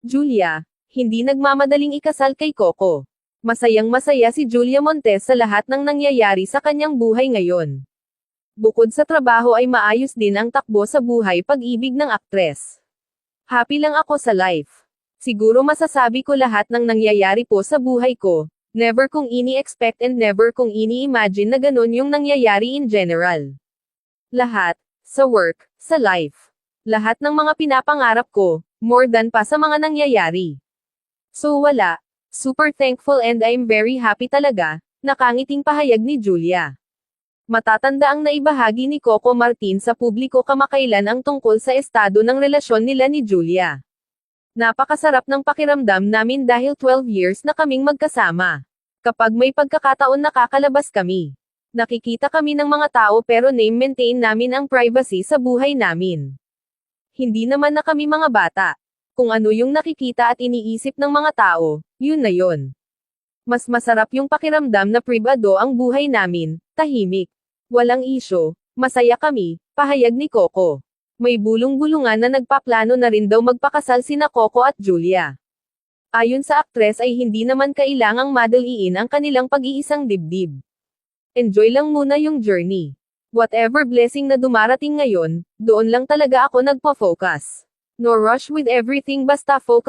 Julia, hindi nagmamadaling ikasal kay Coco. Masayang-masaya si Julia Montes sa lahat ng nangyayari sa kanyang buhay ngayon. Bukod sa trabaho ay maayos din ang takbo sa buhay pag-ibig ng aktres. Happy lang ako sa life. Siguro masasabi ko lahat ng nangyayari po sa buhay ko, never kong ini-expect and never kong ini-imagine na ganun yung nangyayari in general. Lahat, sa work, sa life. Lahat ng mga pinapangarap ko, more than pa sa mga nangyayari. So wala, super thankful and I'm very happy talaga, nakangiting pahayag ni Julia. Matatanda ang naibahagi ni Coco Martin sa publiko kamakailan ang tungkol sa estado ng relasyon nila ni Julia. Napakasarap ng pakiramdam namin dahil 12 years na kaming magkasama. Kapag may pagkakataon nakakalabas kami. Nakikita kami ng mga tao pero maintain namin ang privacy sa buhay namin. Hindi naman na kami mga bata. Kung ano yung nakikita at iniisip ng mga tao, yun na yun. Mas masarap yung pakiramdam na pribado ang buhay namin, tahimik. Walang isyo, masaya kami, pahayag ni Coco. May bulong-bulungan na nagpaplano na rin daw magpakasal sina Coco at Julia. Ayon sa aktres ay hindi naman kailangang madaliin ang kanilang pag-iisang dibdib. Enjoy lang muna yung journey. Whatever blessing na dumarating ngayon, doon lang talaga ako nagpo-focus. No rush with everything basta focus.